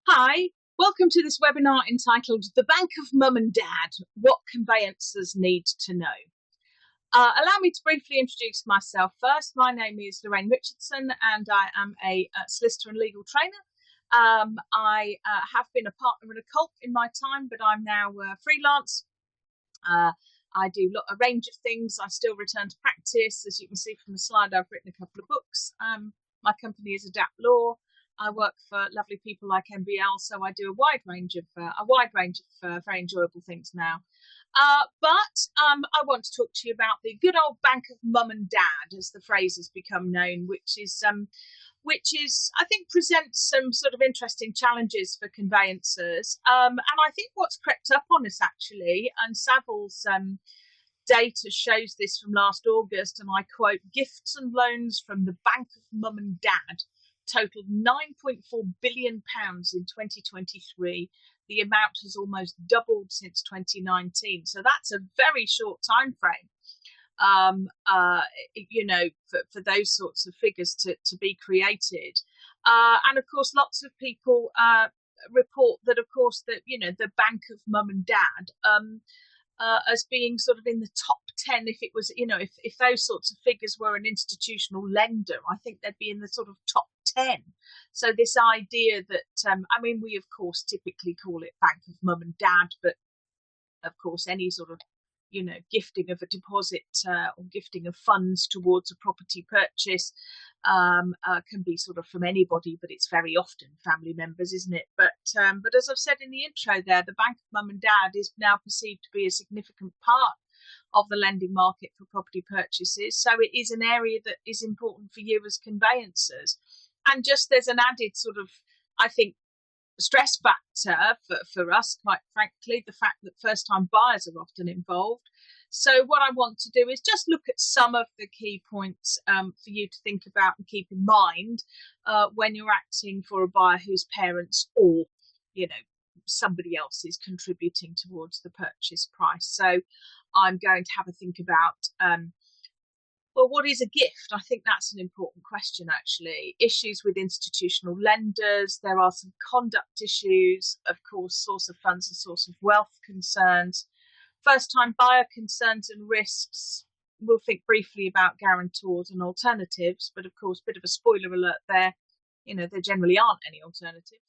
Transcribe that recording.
Hi, welcome to this webinar entitled The Bank of Mum and Dad, What Conveyancers Need to Know. Allow me to briefly introduce myself first. My name is Lorraine Richardson and I am a solicitor and legal trainer. I have been a partner in a cult in my time, but I'm now freelance. I do a range of things. I still return to practice. As you can see from the slide, I've written a couple of books. My company is Adapt Law. I work for lovely people like MBL, so I do a wide range of very enjoyable things now. But I want to talk to you about the good old Bank of Mum and Dad, as the phrase has become known, which is I think presents some sort of interesting challenges for conveyancers. And I think what's crept up on us actually, and Savills data shows this from last August, and I quote, "Gifts and loans from the Bank of Mum and Dad totaled £9.4 billion in 2023. The amount has almost doubled since 2019. So that's a very short time frame. For those sorts of figures to be created. And of course, lots of people report that, of course, that, the Bank of Mum and Dad as being sort of in the top 10. If it was, if those sorts of figures were an institutional lender, I think they'd be in the sort of top 10. So this idea that, we of course typically call it Bank of Mum and Dad, but of course any sort of gifting of a deposit or gifting of funds towards a property purchase can be sort of from anybody, but it's very often family members, isn't it? But as I've said in the intro there, the Bank of Mum and Dad is now perceived to be a significant part of the lending market for property purchases. So it is an area that is important for you as conveyancers. And just there's an added sort of, I think, stress factor for us, quite frankly, the fact that first-time buyers are often involved. So what I want to do is just look at some of the key points for you to think about and keep in mind when you're acting for a buyer whose parents or, somebody else is contributing towards the purchase price. So I'm going to have a think about well, what is a gift? I think that's an important question, actually. Issues with institutional lenders. There are some conduct issues, of course, source of funds and source of wealth concerns. First-time buyer concerns and risks. We'll think briefly about guarantors and alternatives, but of course, bit of a spoiler alert there. There generally aren't any alternatives.